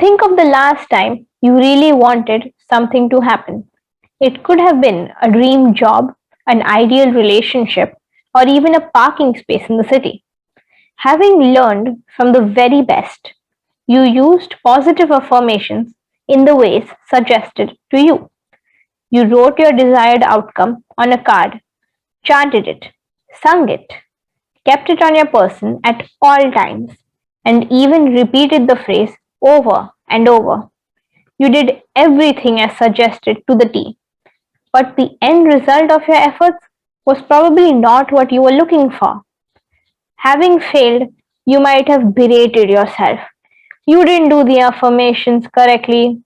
Think of the last time you really wanted something to happen. It could have been a dream job, an ideal relationship, or even a parking space in the city. Having learned from the very best, you used positive affirmations in the ways suggested to you. You wrote your desired outcome on a card, chanted it, sung it, kept it on your person at all times, and even repeated the phrase over and over. You did everything as suggested to the T, but the end result of your efforts was probably not what you were looking for. Having failed, you might have berated yourself. You didn't do the affirmations correctly.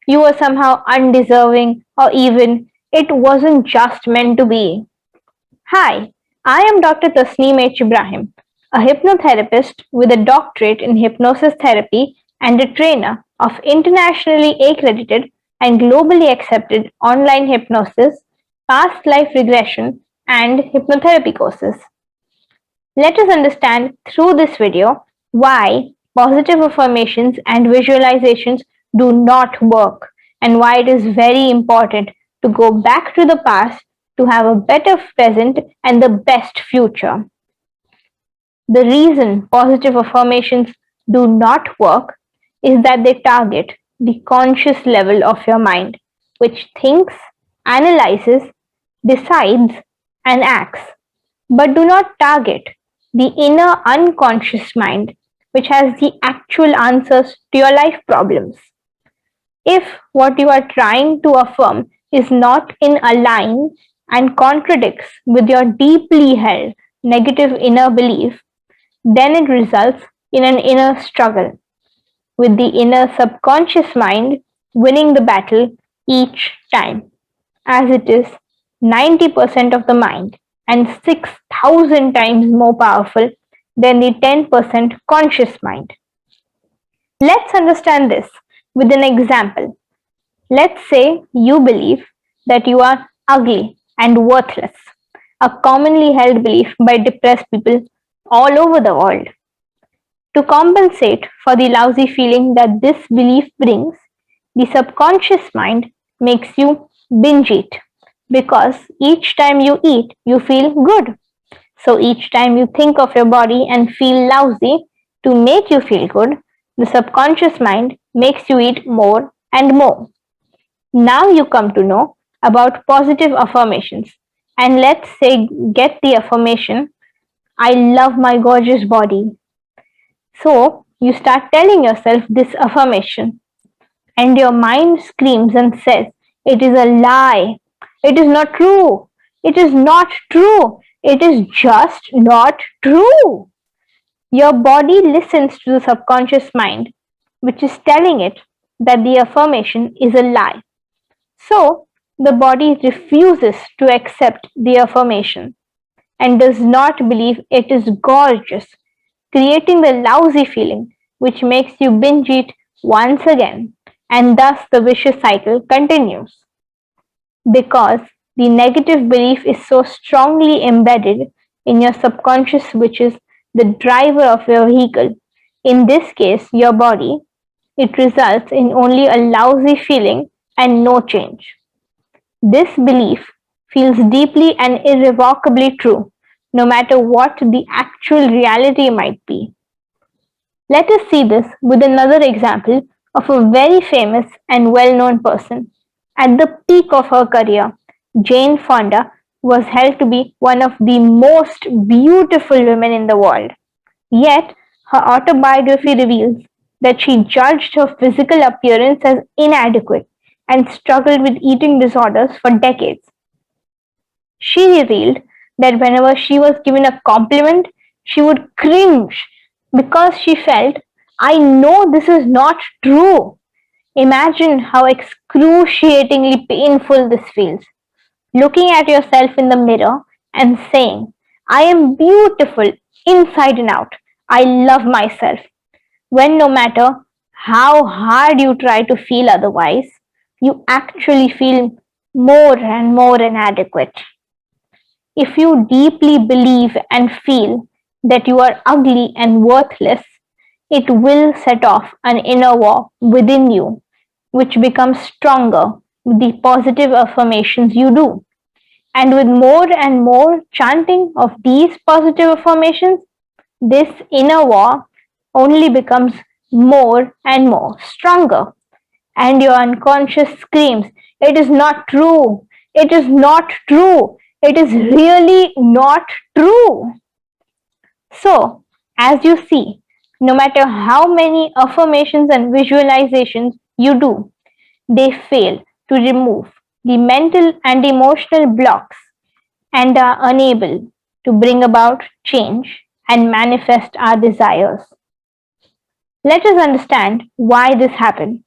You were somehow undeserving, or even it wasn't just meant to be. Hi, I am Dr. Tasneem H. Ibrahim, a hypnotherapist with a doctorate in hypnosis therapy and a trainer of internationally accredited and globally accepted online hypnosis, past life regression, and hypnotherapy courses. Let us understand through this video why positive affirmations and visualizations do not work and why it is very important to go back to the past to have a better present and the best future. The reason positive affirmations do not work is that they target the conscious level of your mind, which thinks, analyzes, decides, and acts, but do not target the inner unconscious mind, which has the actual answers to your life problems. If what you are trying to affirm is not in align and contradicts with your deeply held negative inner belief, then it results in an inner struggle, with the inner subconscious mind winning the battle each time, as it is 90% of the mind and 6,000 times more powerful than the 10% conscious mind. Let's understand this with an example. Let's say you believe that you are ugly and worthless, a commonly held belief by depressed people all over the world. To compensate for the lousy feeling that this belief brings, the subconscious mind makes you binge eat because each time you eat, you feel good. So each time you think of your body and feel lousy, to make you feel good, the subconscious mind makes you eat more and more. Now you come to know about positive affirmations. And let's say get the affirmation, I love my gorgeous body. So you start telling yourself this affirmation, and your mind screams and says, it is a lie. It is not true. It is not true. It is just not true. Your body listens to the subconscious mind, which is telling it that the affirmation is a lie. So the body refuses to accept the affirmation and does not believe it is gorgeous, creating the lousy feeling which makes you binge eat once again, and thus the vicious cycle continues. Because the negative belief is so strongly embedded in your subconscious, which is the driver of your vehicle, in this case, your body, it results in only a lousy feeling and no change. This belief feels deeply and irrevocably true, no matter what the actual reality might be. Let us see this with another example of a very famous and well known person. At the peak of her career, Jane Fonda was held to be one of the most beautiful women in the world. Yet, her autobiography reveals that she judged her physical appearance as inadequate and struggled with eating disorders for decades. She revealed that whenever she was given a compliment, she would cringe because she felt, I know this is not true. Imagine how excruciatingly painful this feels. Looking at yourself in the mirror and saying, I am beautiful inside and out. I love myself. When no matter how hard you try to feel otherwise, you actually feel more and more inadequate. If you deeply believe and feel that you are ugly and worthless, it will set off an inner war within you, which becomes stronger with the positive affirmations you do. And with more and more chanting of these positive affirmations, this inner war only becomes more and more stronger. And your unconscious screams, "It is not true! It is not true! It is really not true!" So, as you see, no matter how many affirmations and visualizations you do, they fail to remove the mental and emotional blocks and are unable to bring about change and manifest our desires. Let us understand why this happened,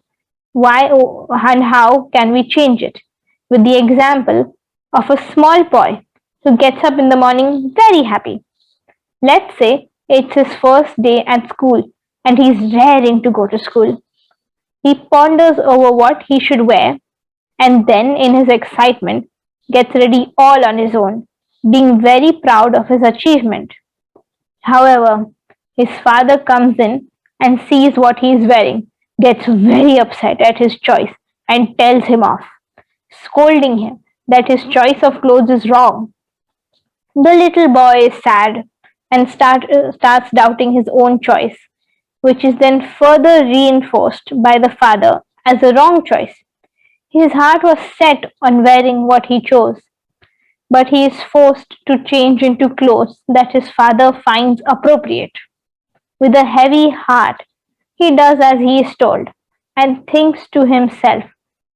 why and how can we change it, with the example of a small boy who gets up in the morning very happy. Let's say it's his first day at school and he's raring to go to school. He ponders over what he should wear and then, in his excitement, gets ready all on his own, being very proud of his achievement. However, his father comes in and sees what he is wearing, gets very upset at his choice, and tells him off, scolding him that his choice of clothes is wrong. The little boy is sad and starts doubting his own choice, which is then further reinforced by the father as a wrong choice. His heart was set on wearing what he chose, but he is forced to change into clothes that his father finds appropriate. With a heavy heart, he does as he is told and thinks to himself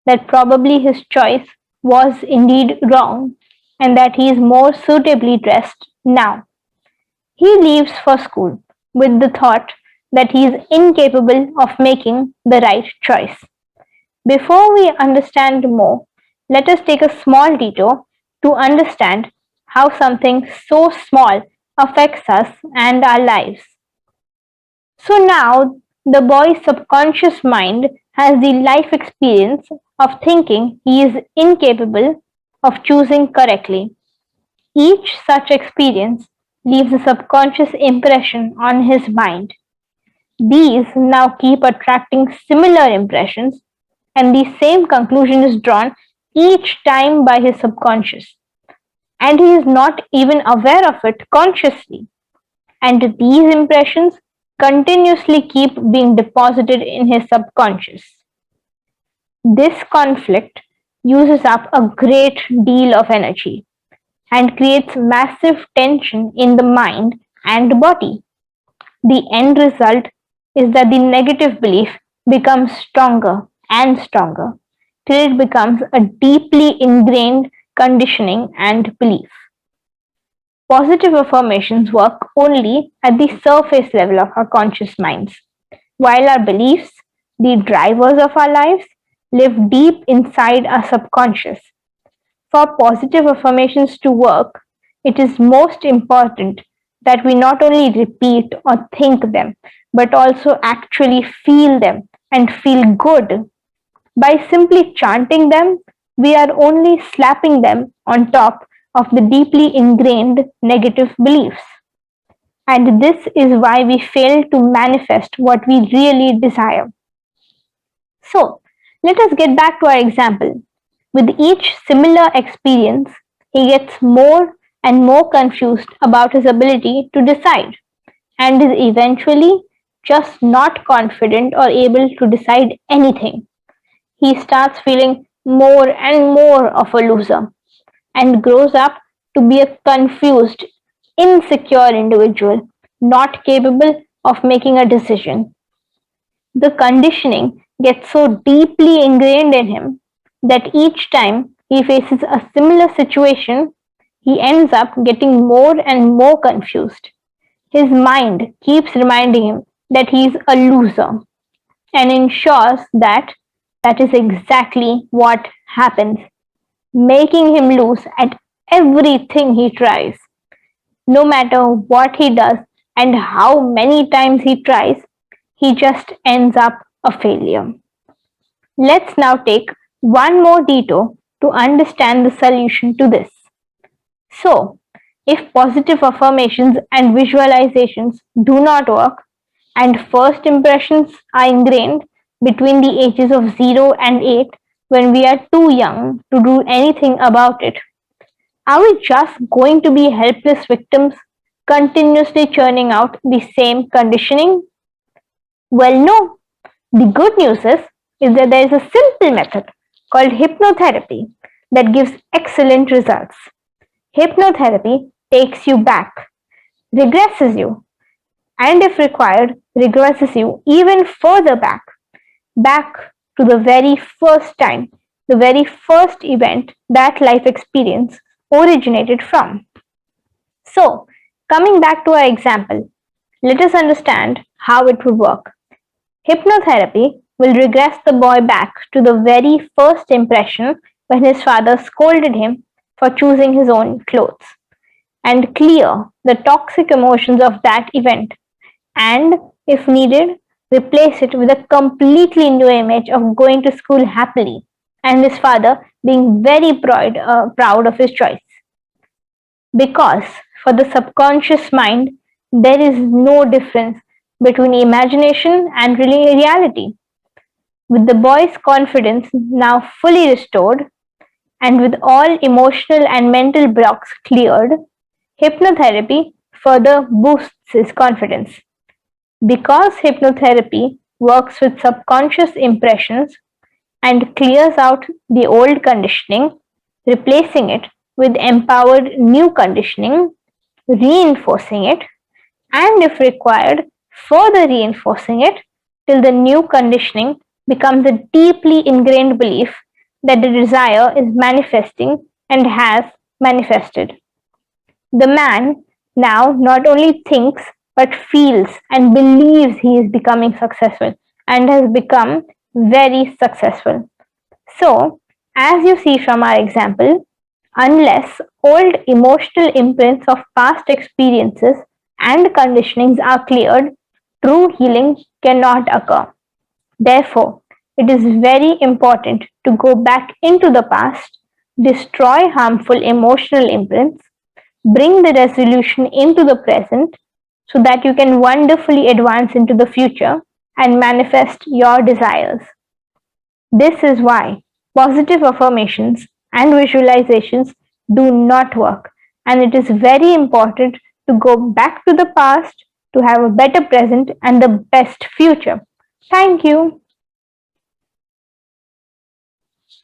that probably his choice was indeed wrong and that he is more suitably dressed now. He leaves for school with the thought that he is incapable of making the right choice. Before we understand more, let us take a small detour to understand how something so small affects us and our lives. So now the boy's subconscious mind has the life experience of thinking he is incapable of choosing correctly. Each such experience leaves a subconscious impression on his mind. These now keep attracting similar impressions, and the same conclusion is drawn each time by his subconscious, and he is not even aware of it consciously. And these impressions continuously keep being deposited in his subconscious. This conflict uses up a great deal of energy and creates massive tension in the mind and body. The end result is that the negative belief becomes stronger and stronger till it becomes a deeply ingrained conditioning and belief. Positive affirmations work only at the surface level of our conscious minds, while our beliefs, the drivers of our lives, live deep inside our subconscious. For positive affirmations to work, it is most important that we not only repeat or think them, but also actually feel them and feel good. By simply chanting them, we are only slapping them on top of the deeply ingrained negative beliefs. And this is why we fail to manifest what we really desire. So, let us get back to our example. With each similar experience, he gets more and more confused about his ability to decide and is eventually just not confident or able to decide anything. He starts feeling more and more of a loser and grows up to be a confused, insecure individual, not capable of making a decision. The conditioning gets so deeply ingrained in him that each time he faces a similar situation, he ends up getting more and more confused. His mind keeps reminding him that he is a loser and ensures that that is exactly what happens, making him lose at everything he tries. No matter what he does and how many times he tries, he just ends up a failure. Let's now take one more detour to understand the solution to this. So, if positive affirmations and visualizations do not work, and first impressions are ingrained between the ages of 0 and 8 when we are too young to do anything about it. Are we just going to be helpless victims continuously churning out the same conditioning? Well, no. The good news is that there is a simple method called hypnotherapy that gives excellent results. Hypnotherapy takes you back, regresses you, and if required, regresses you even further back to the very first time, the very first event that life experience originated from. So, coming back to our example, let us understand how it would work. Hypnotherapy will regress the boy back to the very first impression when his father scolded him for choosing his own clothes and clear the toxic emotions of that event and, if needed, replace it with a completely new image of going to school happily and his father being very proud of his choice. Because for the subconscious mind, there is no difference between imagination and reality. With the boy's confidence now fully restored and with all emotional and mental blocks cleared, hypnotherapy further boosts his confidence. Because hypnotherapy works with subconscious impressions and clears out the old conditioning, replacing it with empowered new conditioning, reinforcing it, and if required, further reinforcing it till the new conditioning becomes a deeply ingrained belief that the desire is manifesting and has manifested. The man now not only thinks but feels and believes he is becoming successful and has become very successful. So, as you see from our example, unless old emotional imprints of past experiences and conditionings are cleared, true healing cannot occur. Therefore, it is very important to go back into the past, destroy harmful emotional imprints, bring the resolution into the present so that you can wonderfully advance into the future and manifest your desires. This is why positive affirmations and visualizations do not work, and it is very important to go back to the past to have a better present and the best future. Thank you.